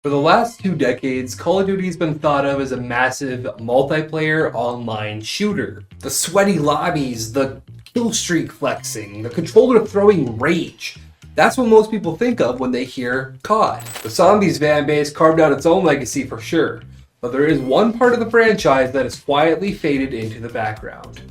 For the last 2 decades, Call of Duty has been thought of as a massive multiplayer online shooter. The sweaty lobbies, the kill streak flexing, the controller throwing rage. That's what most people think of when they hear COD. The Zombies fan base carved out its own legacy for sure, but there is one part of the franchise that has quietly faded into the background.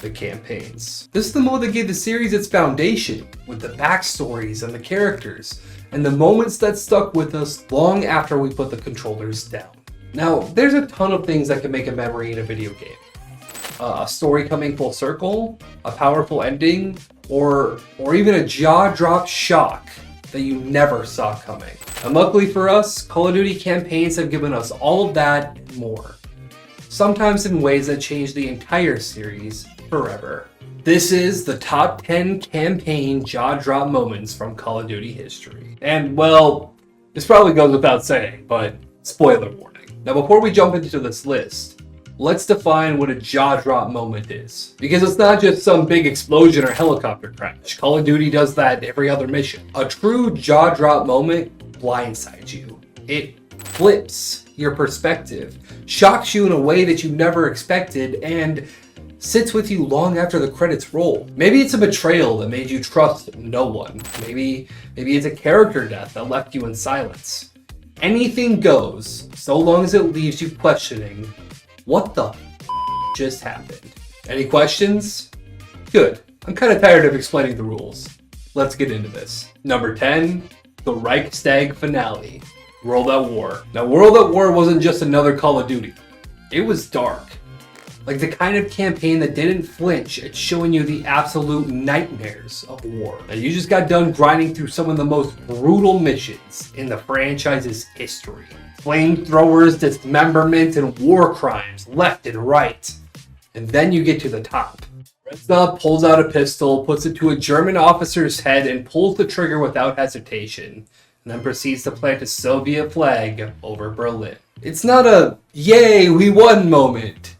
The campaigns. This is the mode that gave the series its foundation, with the backstories and the characters, and the moments that stuck with us long after we put the controllers down. Now, there's a ton of things that can make a memory in a video game. A story coming full circle, a powerful ending, or even a jaw-drop shock that you never saw coming. And luckily for us, Call of Duty campaigns have given us all of that and more. Sometimes in ways that change the entire series forever. This is the top 10 campaign jaw-drop moments from Call of Duty history. And well, this probably goes without saying, but spoiler warning. Now before we jump into this list, let's define what a jaw-drop moment is. Because it's not just some big explosion or helicopter crash. Call of Duty does that every other mission. A true jaw-drop moment blindsides you. It flips your perspective, shocks you in a way that you never expected, and sits with you long after the credits roll. Maybe it's a betrayal that made you trust no one. Maybe it's a character death that left you in silence. Anything goes, so long as it leaves you questioning, what the just happened? Any questions? Good. I'm kind of tired of explaining the rules. Let's get into this. Number 10, the Reichstag finale. World at War. Now, World at War wasn't just another Call of Duty. It was dark. Like the kind of campaign that didn't flinch at showing you the absolute nightmares of war. Now, you just got done grinding through some of the most brutal missions in the franchise's history. Flamethrowers, dismemberment, and war crimes left and right. And then you get to the top. Frostii pulls out a pistol, puts it to a German officer's head, and pulls the trigger without hesitation, and then proceeds to plant a Soviet flag over Berlin. It's not a yay, we won moment.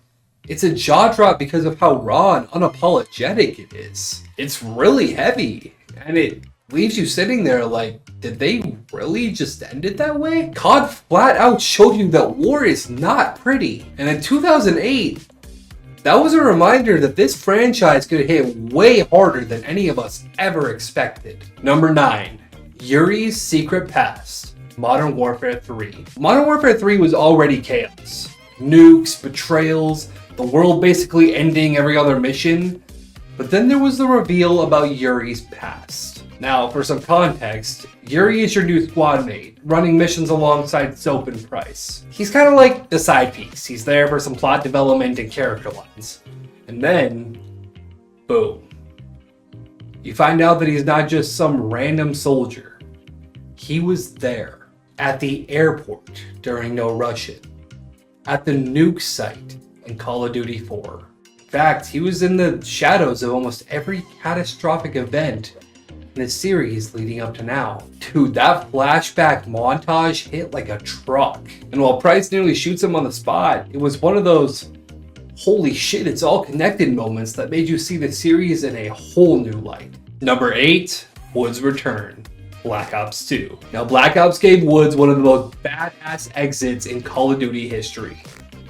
It's a jaw drop because of how raw and unapologetic it is. It's really heavy, and it leaves you sitting there like, did they really just end it that way? COD flat out showed you that war is not pretty. And in 2008, that was a reminder that this franchise could hit way harder than any of us ever expected. Number 9, Yuri's Secret Past, Modern Warfare 3. Modern Warfare 3 was already chaos. Nukes, betrayals, the world basically ending every other mission. But then there was the reveal about Yuri's past. Now, for some context, Yuri is your new squad mate, running missions alongside Soap and Price. He's kind of like the side piece. He's there for some plot development and character lines. And then, boom. You find out that he's not just some random soldier. He was there, at the airport during No Russian, at the nuke site in Call of Duty 4. In fact, he was in the shadows of almost every catastrophic event in the series leading up to now. Dude, that flashback montage hit like a truck. And while Price nearly shoots him on the spot, it was one of those holy shit, it's all connected moments that made you see the series in a whole new light. Number 8, Woods' return. Black Ops 2. Now, Black Ops gave Woods one of the most badass exits in Call of Duty history.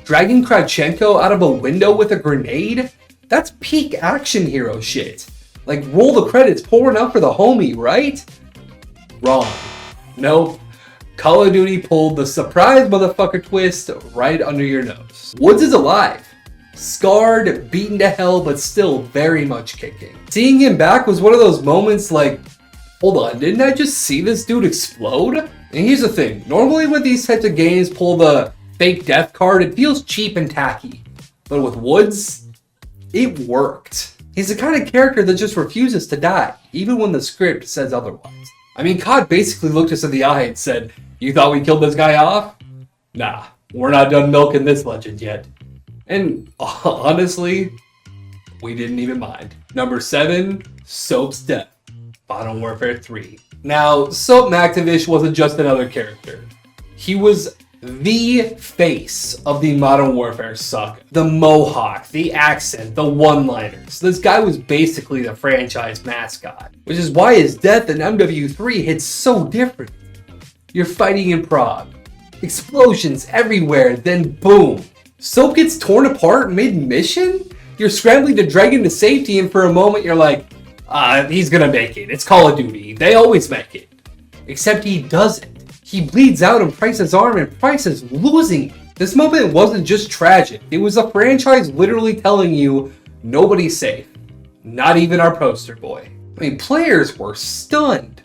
Dragging Kravchenko out of a window with a grenade? That's peak action hero shit. Like, roll the credits, pouring up for the homie, right? Wrong. Nope. Call of Duty pulled the surprise motherfucker twist right under your nose. Woods is alive. Scarred, beaten to hell, but still very much kicking. Seeing him back was one of those moments like, hold on, didn't I just see this dude explode? And here's the thing, normally when these types of games pull the fake death card, it feels cheap and tacky. But with Woods, it worked. He's the kind of character that just refuses to die, even when the script says otherwise. I mean, COD basically looked us in the eye and said, you thought we killed this guy off? Nah, we're not done milking this legend yet. And honestly, we didn't even mind. Number 7, Soap's death, Modern Warfare 3. Now, Soap Mactavish wasn't just another character. He was the face of the Modern Warfare saga. The mohawk, the accent, the one-liners. This guy was basically the franchise mascot, which is why his death in MW3 hits so different. You're fighting in Prague, Explosions everywhere, then boom. Soap gets torn apart mid-mission? You're scrambling to drag him to safety, and for a moment you're like, he's gonna make it. It's Call of Duty. They always make it. Except he doesn't. He bleeds out on Price's arm, and Price is losing. This moment wasn't just tragic. It was a franchise literally telling you, nobody's safe. Not even our poster boy. I mean, players were stunned.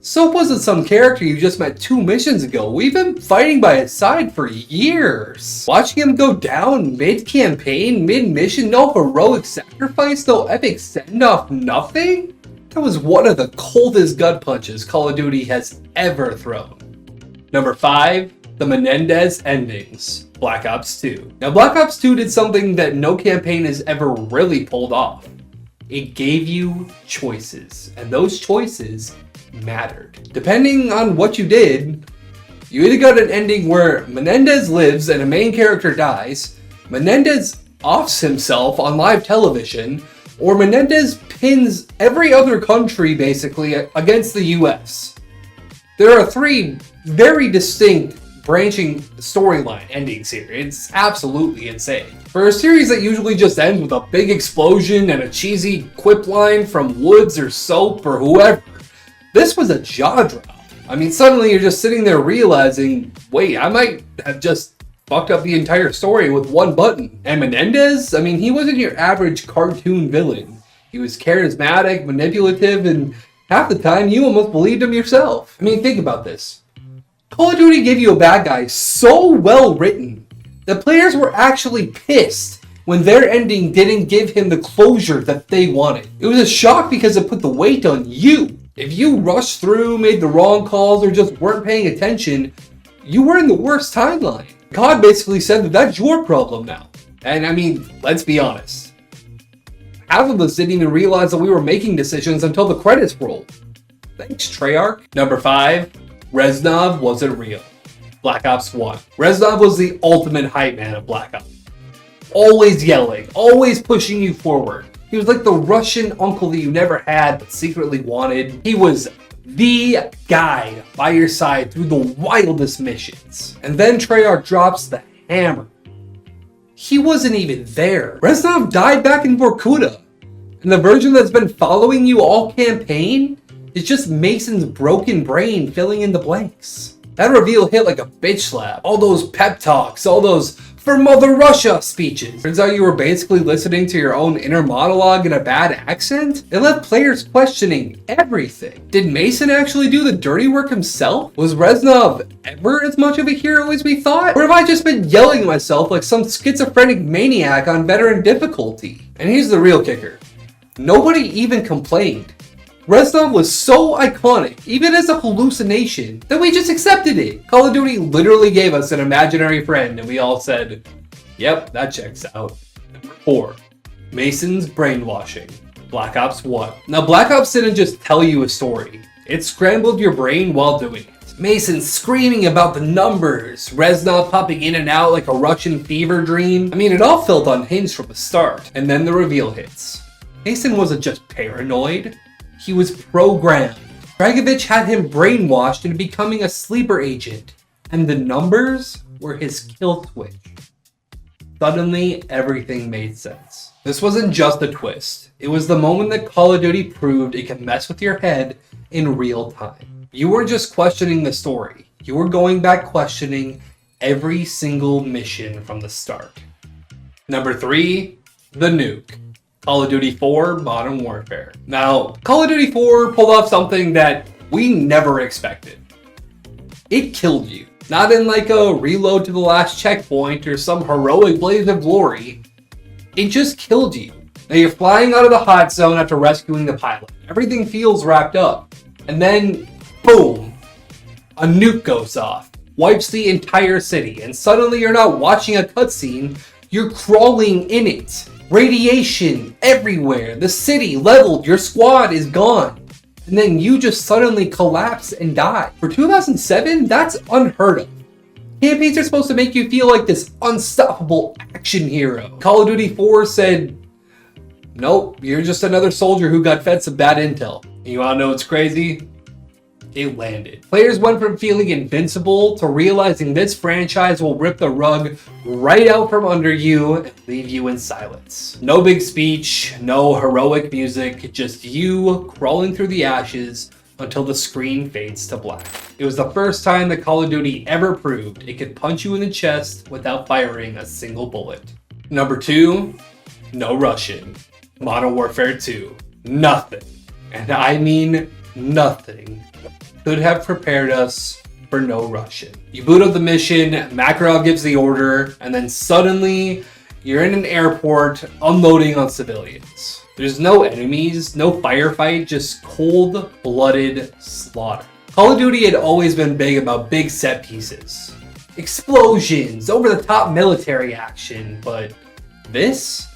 Soap wasn't some character you just met 2 missions ago. We've been fighting by his side for years. Watching him go down mid-campaign, mid-mission, no heroic sacrifice, no epic send-off, nothing? That was one of the coldest gut punches Call of Duty has ever thrown. Number 5, the Menendez endings. Black Ops 2. Now, Black Ops 2 did something that no campaign has ever really pulled off. It gave you choices, and those choices mattered. Depending on what you did, you either got an ending where Menendez lives and a main character dies, Menendez offs himself on live television, or Menendez pins every other country basically against the US. There are 3 very distinct branching storyline endings here. It's absolutely insane. For a series that usually just ends with a big explosion and a cheesy quip line from Woods or Soap or whoever, this was a jaw drop. I mean, suddenly you're just sitting there realizing, wait, I might have just fucked up the entire story with one button. And Menendez? I mean, he wasn't your average cartoon villain. He was charismatic, manipulative, and half the time you almost believed him yourself. I mean, think about this. Call of Duty gave you a bad guy so well written that players were actually pissed when their ending didn't give him the closure that they wanted. It was a shock because it put the weight on you. If you rushed through, made the wrong calls, or just weren't paying attention, you were in the worst timeline. COD basically said that that's your problem now. And I mean, let's be honest. Half of us didn't even realize that we were making decisions until the credits rolled. Thanks, Treyarch. Number 5, Reznov wasn't real. Black Ops 1. Reznov was the ultimate hype man of Black Ops. Always yelling, always pushing you forward. He was like the Russian uncle that you never had but secretly wanted. He was the guy by your side through the wildest missions. And then Treyarch drops the hammer. He wasn't even there. Reznov died back in Vorkuta. And the version that's been following you all campaign is just Mason's broken brain filling in the blanks. That reveal hit like a bitch slap. All those pep talks, all those "for Mother Russia" speeches. Turns out you were basically listening to your own inner monologue in a bad accent. It left players questioning everything. Did Mason actually do the dirty work himself? Was Reznov ever as much of a hero as we thought? Or have I just been yelling at myself like some schizophrenic maniac on veteran difficulty? And here's the real kicker. Nobody even complained. Reznov was so iconic, even as a hallucination, that we just accepted it. Call of Duty literally gave us an imaginary friend, and we all said, yep, that checks out. Number 4, Mason's brainwashing. Black Ops 1. Now, Black Ops didn't just tell you a story. It scrambled your brain while doing it. Mason screaming about the numbers, Reznov popping in and out like a Russian fever dream. I mean, it all felt unhinged from the start, and then the reveal hits. Mason wasn't just paranoid. He was programmed. Dragovich had him brainwashed into becoming a sleeper agent, and the numbers were his kill switch. Suddenly, everything made sense. This wasn't just a twist. It was the moment that Call of Duty proved it can mess with your head in real time. You weren't just questioning the story. You were going back questioning every single mission from the start. Number 3, the nuke. Call of Duty 4 Modern Warfare. Now, Call of Duty 4 pulled off something that we never expected. It killed you. Not in like a reload to the last checkpoint or some heroic blaze of glory. It just killed you. Now you're flying out of the hot zone after rescuing the pilot. Everything feels wrapped up. And then, boom, a nuke goes off. Wipes the entire city. And suddenly you're not watching a cutscene, you're crawling in it. Radiation everywhere. The city leveled. Your squad is gone. And then you just suddenly collapse and die. For 2007, that's unheard of. Campaigns are supposed to make you feel like this unstoppable action hero. Call of Duty 4 said, nope, you're just another soldier who got fed some bad intel. And you wanna know what's crazy? it landed. Players went from feeling invincible to realizing this franchise will rip the rug right out from under you and leave you in silence. No big speech, no heroic music, just you crawling through the ashes until the screen fades to black. It was the first time that Call of Duty ever proved it could punch you in the chest without firing a single bullet. Number 2, no Russian. Modern Warfare 2. Nothing, and I mean nothing, could have prepared us for no Russian. You boot up the mission, Makarov gives the order, and then suddenly you're in an airport unloading on civilians. There's no enemies, no firefight, just cold-blooded slaughter. Call of Duty had always been big about big set pieces. Explosions, over-the-top military action, but this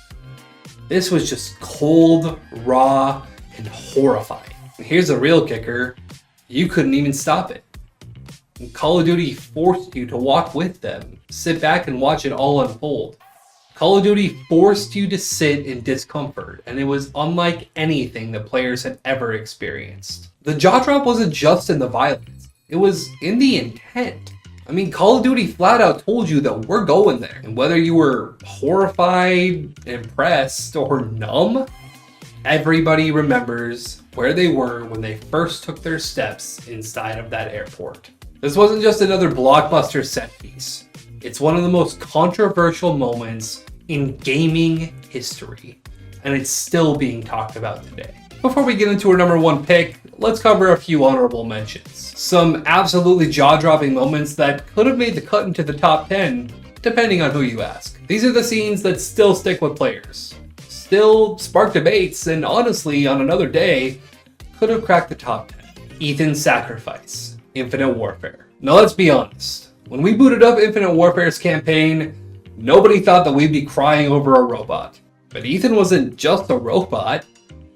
was just cold, raw, and horrifying. And here's the real kicker, you couldn't even stop it. And Call of Duty forced you to walk with them, sit back and watch it all unfold. Call of Duty forced you to sit in discomfort, and it was unlike anything that players had ever experienced. The jaw drop wasn't just in the violence, it was in the intent. I mean, Call of Duty flat out told you that we're going there, and whether you were horrified, impressed, or numb, everybody remembers where they were when they first took their steps inside of that airport. This wasn't just another blockbuster set piece. It's one of the most controversial moments in gaming history, and it's still being talked about today. Before we get into our number 1 pick, let's cover a few honorable mentions. Some absolutely jaw-dropping moments that could have made the cut into the top 10, depending on who you ask. These are the scenes that still stick with players, still spark debates, and honestly, on another day, could have cracked the top 10. Ethan's sacrifice, Infinite Warfare. Now let's be honest. When we booted up Infinite Warfare's campaign, nobody thought that we'd be crying over a robot. But Ethan wasn't just a robot.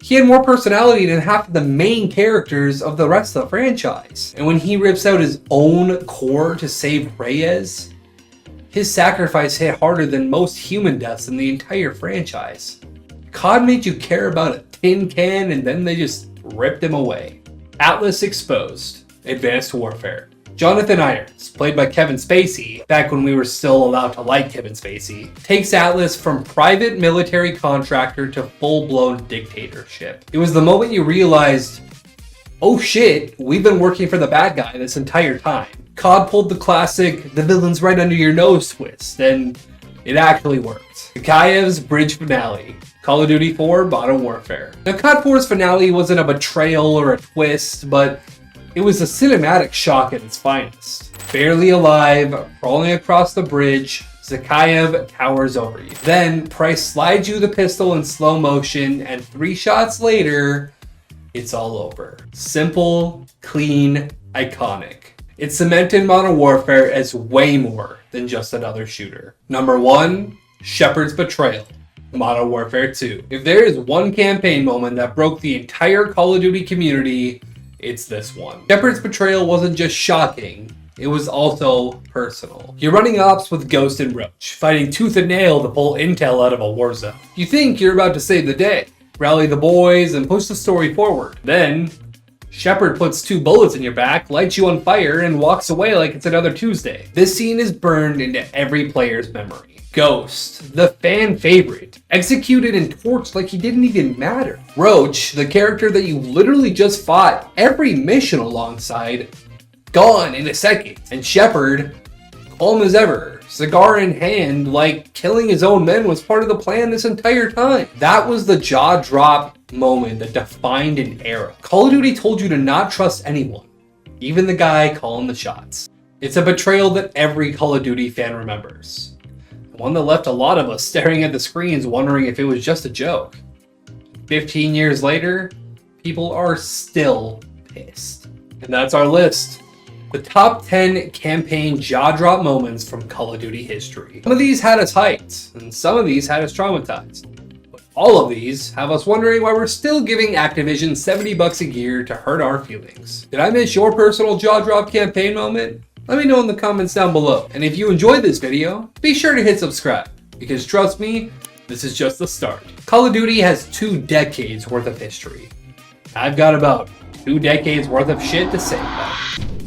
He had more personality than half of the main characters of the rest of the franchise. And when he rips out his own core to save Reyes, his sacrifice hit harder than most human deaths in the entire franchise. COD made you care about a tin can and then they just ripped him away. Atlas Exposed, Advanced Warfare. Jonathan Irons, played by Kevin Spacey, back when we were still allowed to like Kevin Spacey, takes Atlas from private military contractor to full-blown dictatorship. It was the moment you realized, oh shit, we've been working for the bad guy this entire time. COD pulled the classic, the villain's right under your nose twist, and it actually worked. Zakayev's bridge finale. Call of Duty 4 Modern Warfare. Now, COD 4's finale wasn't a betrayal or a twist, but it was a cinematic shock at its finest. Barely alive, crawling across the bridge, Zakayev towers over you. Then, Price slides you the pistol in slow motion, and 3 shots later, it's all over. Simple, clean, iconic. It cemented Modern Warfare as way more than just another shooter. Number 1, Shepard's betrayal. Modern Warfare 2. If there is one campaign moment that broke the entire Call of Duty community, it's this one. Shepard's betrayal wasn't just shocking, it was also personal. You're running ops with Ghost and Roach, fighting tooth and nail to pull intel out of a war zone. You think you're about to save the day, rally the boys, and push the story forward. Then, Shepard puts 2 bullets in your back, lights you on fire, and walks away like it's another Tuesday. This scene is burned into every player's memory. Ghost, the fan favorite, executed and torched like he didn't even matter. Roach, the character that you literally just fought every mission alongside, gone in a second. And Shepard, calm as ever, cigar in hand, like killing his own men was part of the plan this entire time. That was the jaw drop moment that defined an era. Call of Duty told you to not trust anyone, even the guy calling the shots. It's a betrayal that every Call of Duty fan remembers. One that left a lot of us staring at the screens wondering if it was just a joke. 15 years later, people are still pissed. And that's our list. The top 10 campaign jaw-drop moments from Call of Duty history. Some of these had us hyped, and some of these had us traumatized. But all of these have us wondering why we're still giving Activision $70 a year to hurt our feelings. Did I miss your personal jaw-drop campaign moment? Let me know in the comments down below. And if you enjoyed this video, be sure to hit subscribe, because trust me, this is just the start. Call of Duty has 2 decades worth of history. I've got about 2 decades worth of shit to say about it.